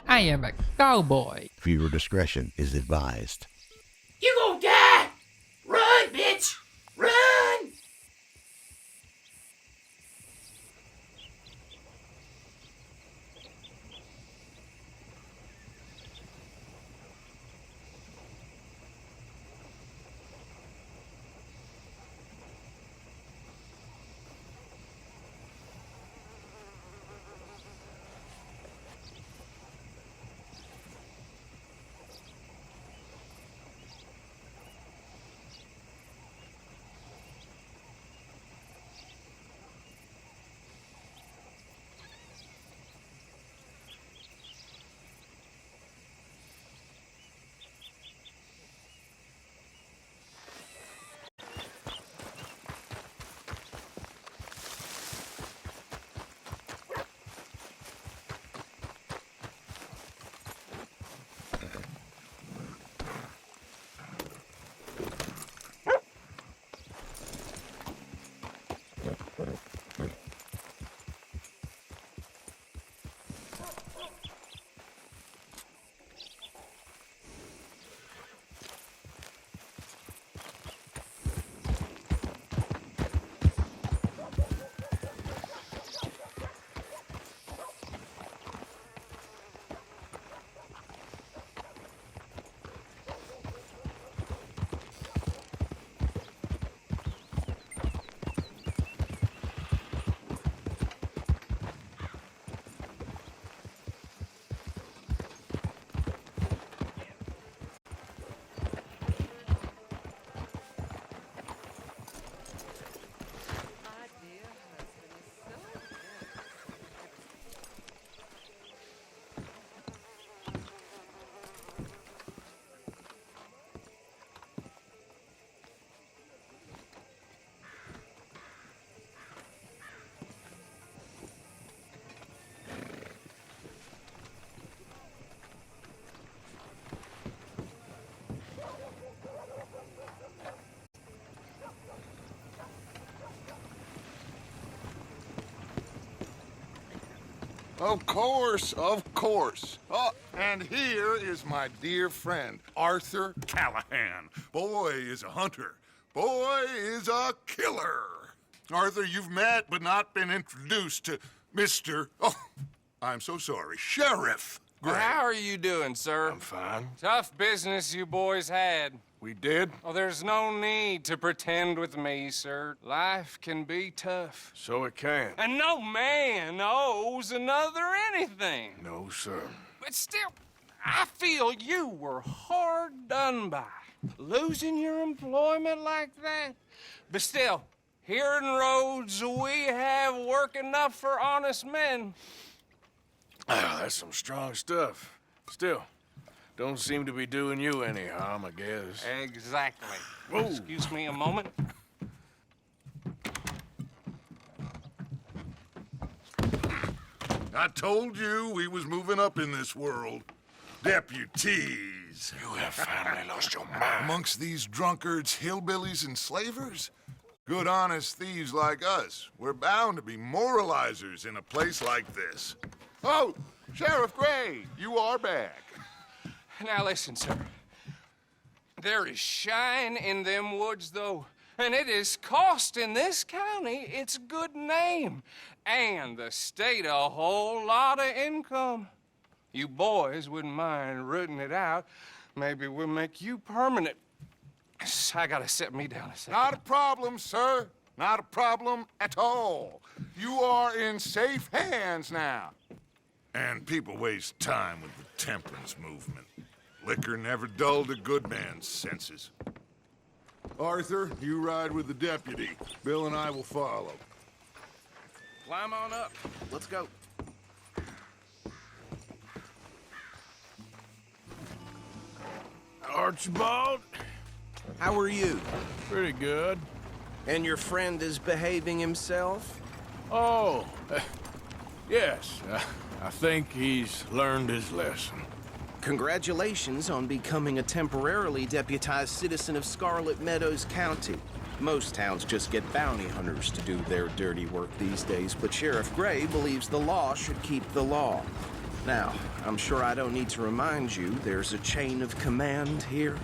I am a cowboy. Viewer discretion is advised. You gonna die! Run, bitch! Run! Of course, of course. Oh, and here is my dear friend, Arthur Callahan. Boy is a hunter. Boy is a killer. Arthur, you've met but not been introduced to Mr. Oh, I'm so sorry, Sheriff Gray. How are you doing, sir? I'm fine. Tough business you boys had. We did? Oh, there's no need to pretend with me, sir. Life can be tough. So it can. And no man owes another anything. No, sir. But still, I feel you were hard done by. Losing your employment like that. But still, here in Rhodes, we have work enough for honest men. Ah, that's some strong stuff. Still, don't seem to be doing you any harm, I guess. Exactly. Whoa. Excuse me a moment. I told you we was moving up in this world. Deputies. You have finally lost your mind. Amongst these drunkards, hillbillies, and slavers? Good, honest thieves like us. We're bound to be moralizers in a place like this. Oh, Sheriff Gray, you are back. Now listen, sir. There is shine in them woods, though, and it is costing this county its good name and the state a whole lot of income. You boys wouldn't mind rooting it out. Maybe we'll make you permanent. I gotta set me down a second. Not a problem, sir. Not a problem at all. You are in safe hands now. And people waste time with the temperance movement. Liquor never dulled a good man's senses. Arthur, you ride with the deputy. Bill and I will follow. Climb on up. Let's go. Archibald? How are you? Pretty good. And your friend is behaving himself? Oh, yes. I think he's learned his lesson. Congratulations on becoming a temporarily deputized citizen of Scarlet Meadows County. Most towns just get bounty hunters to do their dirty work these days, but Sheriff Gray believes the law should keep the law. Now, I'm sure I don't need to remind you there's a chain of command here.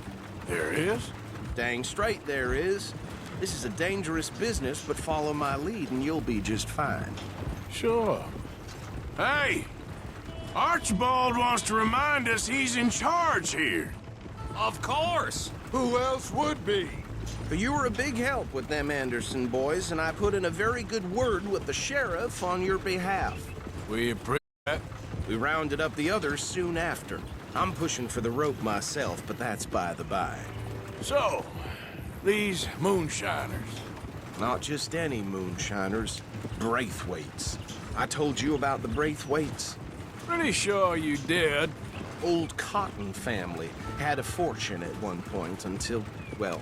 There is? Dang straight there is. This is a dangerous business, but follow my lead and you'll be just fine. Sure. Hey! Archibald wants to remind us he's in charge here. Of course. Who else would be? But you were a big help with them Anderson boys, and I put in a very good word with the sheriff on your behalf. We appreciate that. We rounded up the others soon after. I'm pushing for the rope myself, but that's by the by. So, these moonshiners. Not just any moonshiners, Braithwaites. I told you about the Braithwaites. Pretty sure you did. Old Cotton family had a fortune at one point until, well,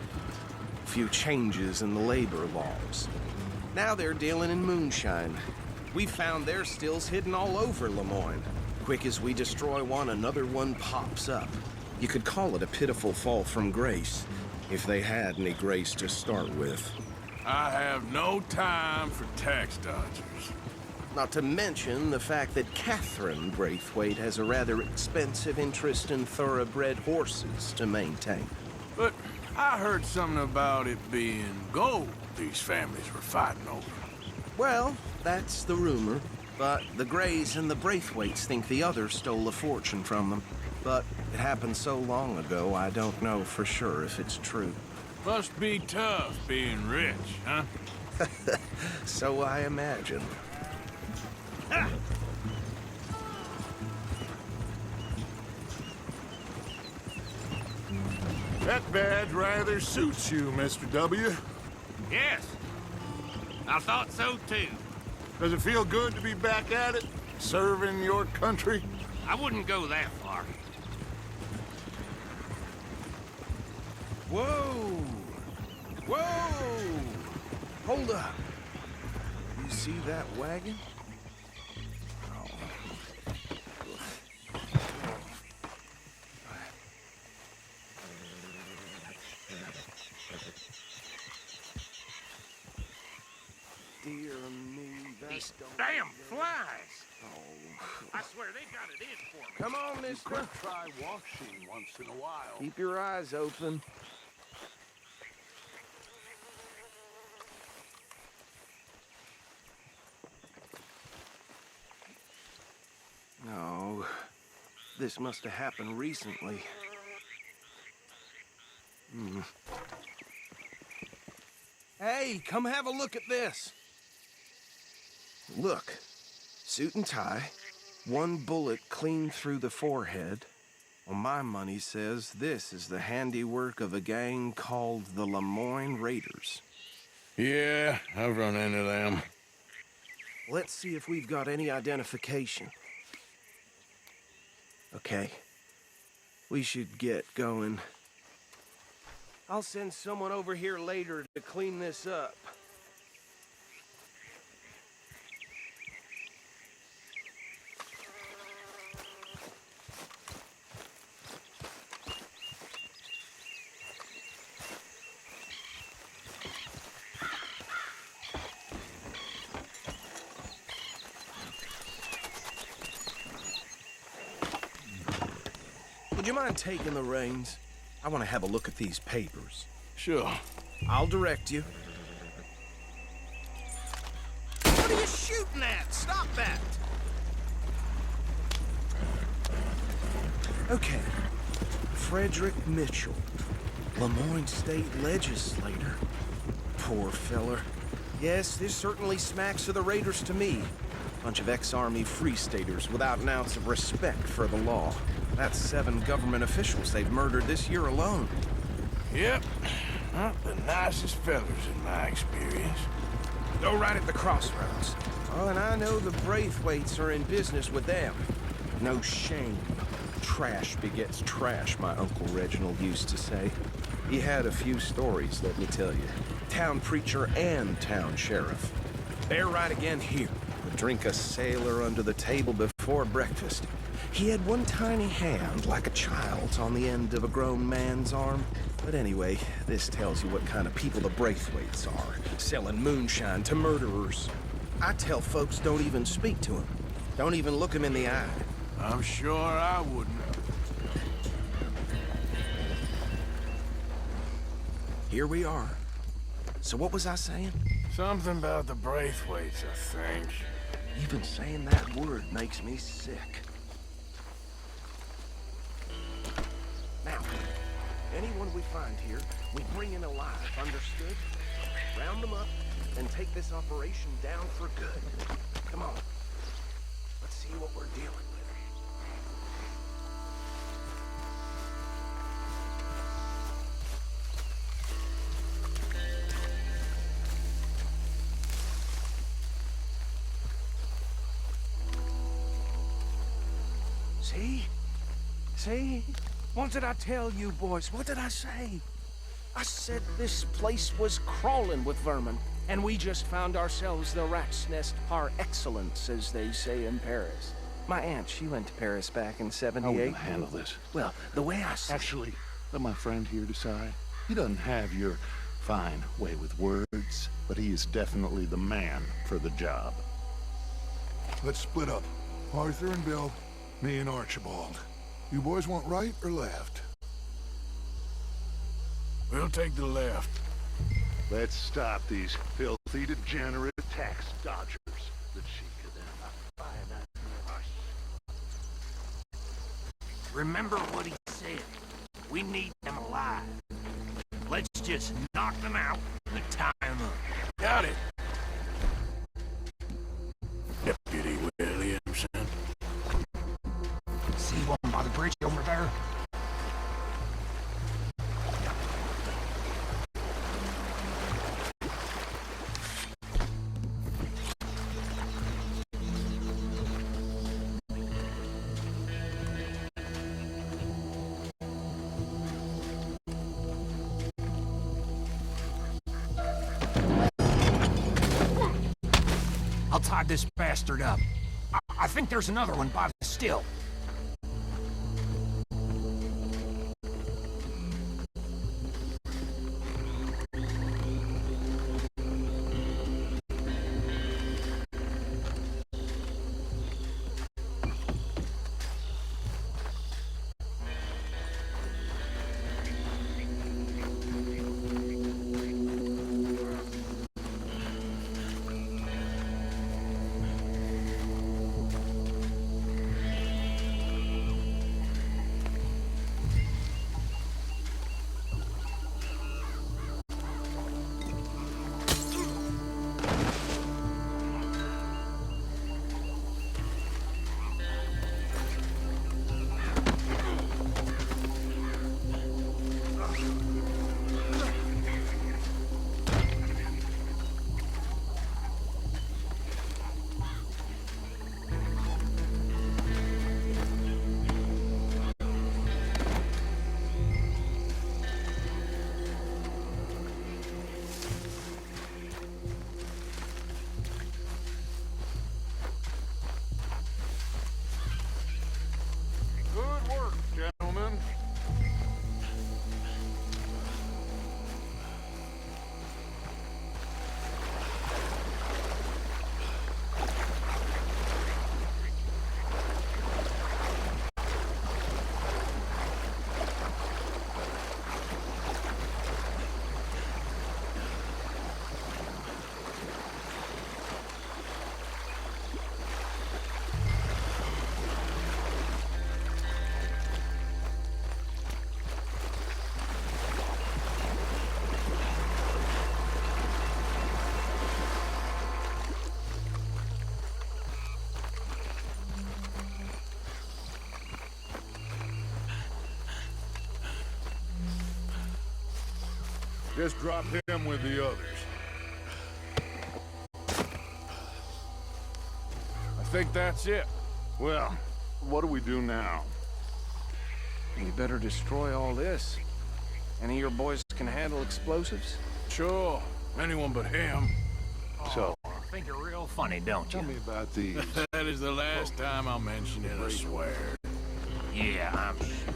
a few changes in the labor laws. Now they're dealing in moonshine. We found their stills hidden all over Lemoyne. Quick as we destroy one, another one pops up. You could call it a pitiful fall from grace, if they had any grace to start with. I have no time for tax dodgers. Not to mention the fact that Catherine Braithwaite has a rather expensive interest in thoroughbred horses to maintain. But I heard something about it being gold these families were fighting over. Well, that's the rumor. But the Greys and the Braithwaites think the others stole a fortune from them. But it happened so long ago, I don't know for sure if it's true. Must be tough being rich, huh? So I imagine. That badge rather suits you, Mr. W. Yes. I thought so too. Does it feel good to be back at it? Serving your country? I wouldn't go that far. Whoa! Whoa! Hold up. You see that wagon? Dear me, These that's damn flies. Oh. I swear they got it in for me. Come on, mister. Try washing once in a while. Keep your eyes open. No, this must have happened recently. Hey, come have a look at this. Look, suit and tie, one bullet clean through the forehead. Well, my money says this is the handiwork of a gang called the Lemoyne Raiders. Yeah, I've run into them. Let's see if we've got any identification. Okay. We should get going. I'll send someone over here later to clean this up. Would you mind taking the reins? I want to have a look at these papers. Sure. I'll direct you. What are you shooting at? Stop that! Okay. Frederick Mitchell, Lemoyne State Legislator. Poor feller. Yes, this certainly smacks of the Raiders to me. Bunch of ex-Army Free Staters without an ounce of respect for the law. That's 7 government officials they've murdered this year alone. Yep. Not the nicest fellas in my experience. Go right at the crossroads. Oh, and I know the Braithwaites are in business with them. No shame. Trash begets trash, my Uncle Reginald used to say. He had a few stories, let me tell you. Town preacher and town sheriff. They're right again here. Would drink a sailor under the table before breakfast. He had one tiny hand, like a child's, on the end of a grown man's arm. But anyway, this tells you what kind of people the Braithwaites are, selling moonshine to murderers. I tell folks don't even speak to him. Don't even look him in the eye. I'm sure I wouldn't. Here we are. So what was I saying? Something about the Braithwaites, I think. Even saying that word makes me sick. Now, anyone we find here, we bring in alive, understood? Round them up, and take this operation down for good. Come on. Let's see what we're dealing with. See? See? What did I tell you, boys? What did I say? I said this place was crawling with vermin, and we just found ourselves the rat's nest par excellence, as they say in Paris. My aunt, she went to Paris back in '78. How are we gonna handle this? Well, the way I see Actually, let my friend here decide. He doesn't have your fine way with words, but he is definitely the man for the job. Let's split up. Arthur and Bill, me and Archibald. You boys want right or left? We'll take the left. Let's stop these filthy, degenerate tax dodgers. The cheek of them, I find that us. Remember what he said. We need them alive. Let's just knock them out and tie them up. Got it. Deputy Williamson. See one by the bridge over there? I'll tie this bastard up. I think there's another one by the still. Good work, gentlemen. Just drop him with the others. I think that's it. Well, what do we do now? We better destroy all this. Any of your boys can handle explosives? Sure. Anyone but him. So, Think you're real funny, don't you? tell me about these. That is the last time I'll mention it, I swear. Yeah, I'm sure.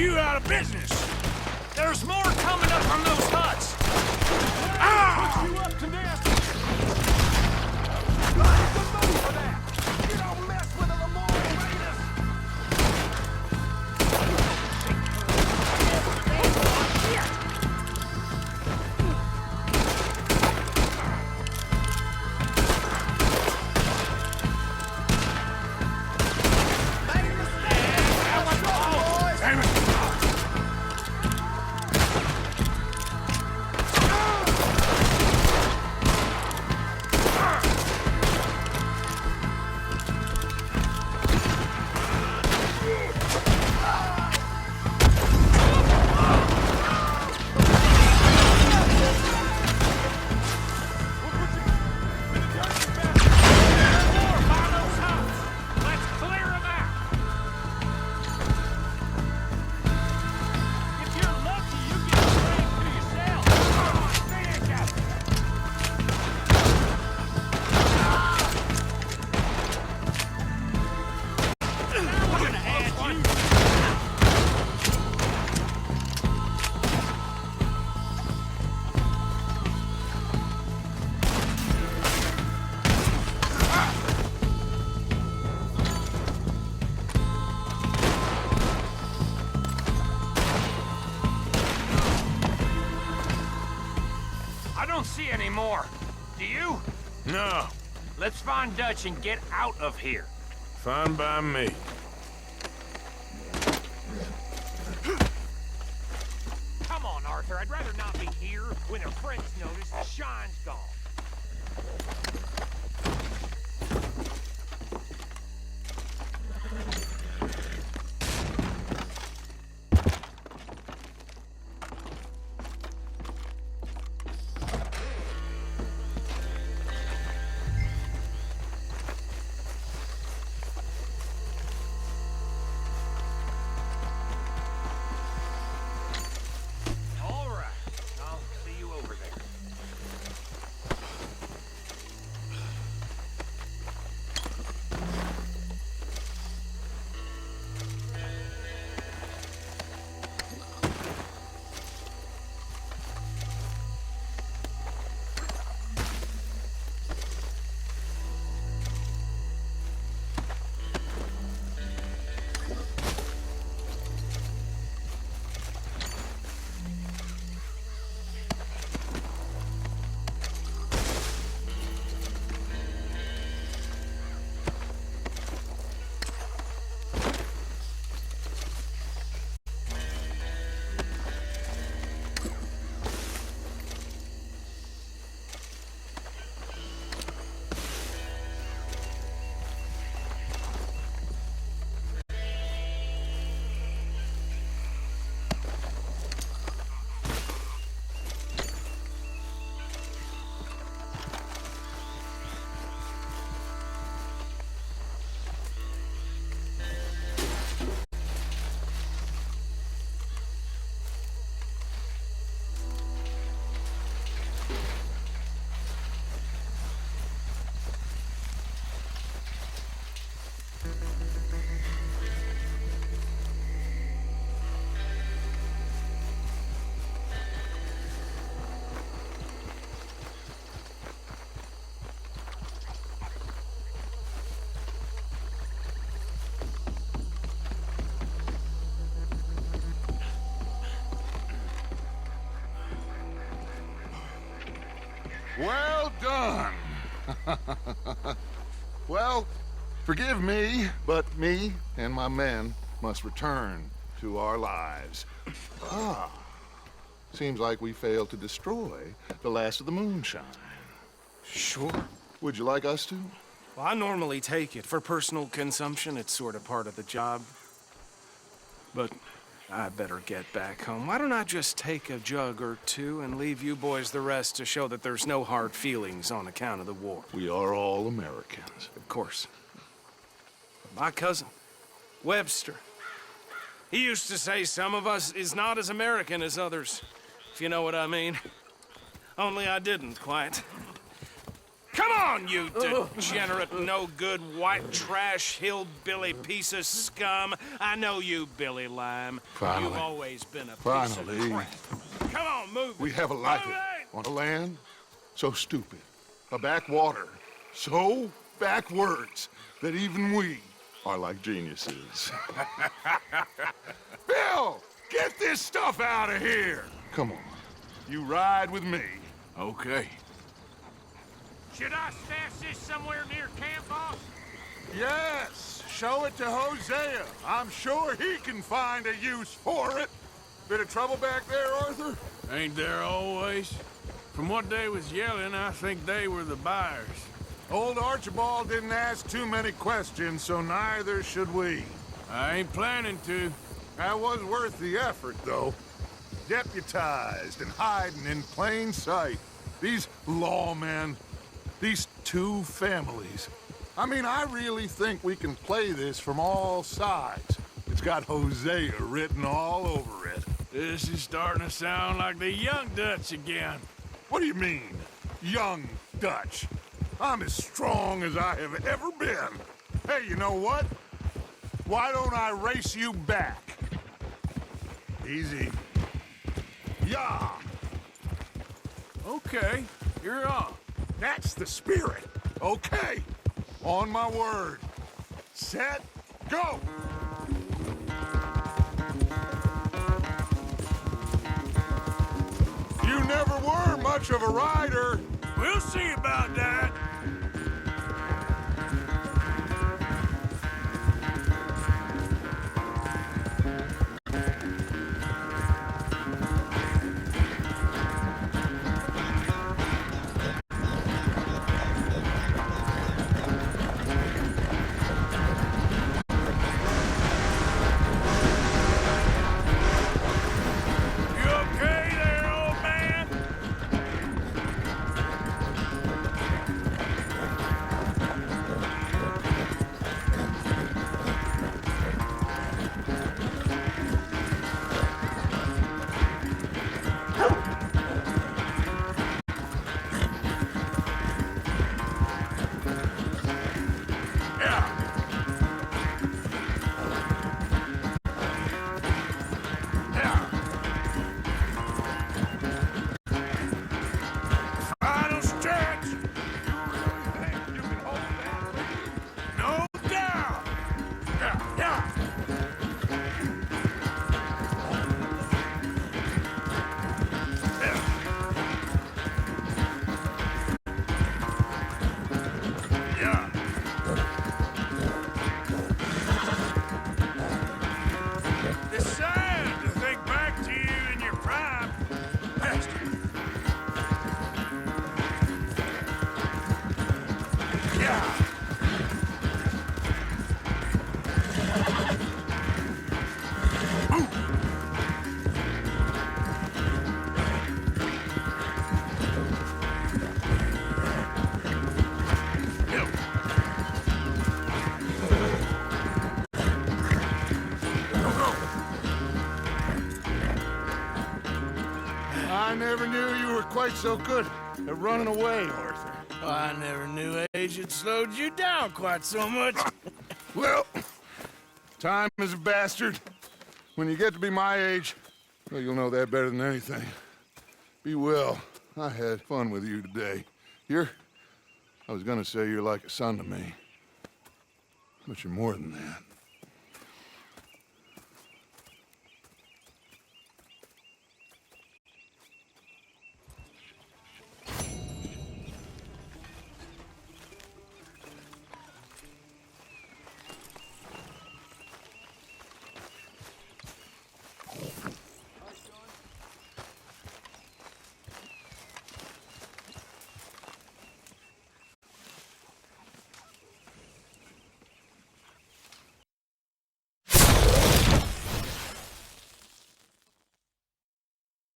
you out of business. There's more coming up from those huts! Put you up to death. You don't mess with the Lamar Raiders! Damn it. Let's clear them out! If you're lucky, you get a break to yourself! Finish up! We're gonna add you! I don't see any more. Do you? No, Let's find Dutch and get out of here. fine by me. Come on, Arthur. I'd rather not be here when their friends notice the shine's gone. All right. I'll see you over there. Well done. Well, forgive me, but me and my men must return to our lives. Seems like we failed to destroy the last of the moonshine. Sure. Would you like us to? Well, I normally take it. For personal consumption, it's sort of part of the job. But I better get back home. Why don't I just take a jug or two and leave you boys the rest to show that there's no hard feelings on account of the war? We are all Americans. Of course. My cousin, Webster, he used to say some of us is not as American as others, if you know what I mean. Only I didn't quite. Come on, you degenerate, no-good, white trash, hillbilly piece of scum. I know you, Billy Lime. Finally. You've always been a piece Finally. of crap. Come on, move it. We have a life Move it! on a land so stupid, a backwater so backwards that even we are like geniuses. Bill, get this stuff out of here! Come on, you ride with me. Okay. Should I stash this somewhere near camp, boss? Yes, show it to Hosea. I'm sure he can find a use for it. Bit of trouble back there, Arthur? Ain't there always? From what they was yelling, I think they were the buyers. Old Archibald didn't ask too many questions, so neither should we. I ain't planning to. That was worth the effort, though. Deputized and hiding in plain sight. These lawmen, these two families. I mean, I really think we can play this from all sides. It's got Hosea written all over it. This is starting to sound like the Young Dutch again. What do you mean, young Dutch? I'm as strong as I have ever been. Hey, you know what? Why don't I race you back? Easy. Yeah, Okay, you're on. that's the spirit. Okay, on my word. Set, go! You never were much of a rider. We'll see about that. You okay there, old man? Final stretch. You can hold that lead. No doubt. Yeah. Yeah. It's sad to think back to you in your prime, bastard. Yeah. I never knew you were quite so good at running away, Arthur. I never knew age had slowed you down quite so much. Well, time is a bastard. When you get to be my age, well, you'll know that better than anything. Be well. I had fun with you today. I was gonna say you're like a son to me. But you're more than that.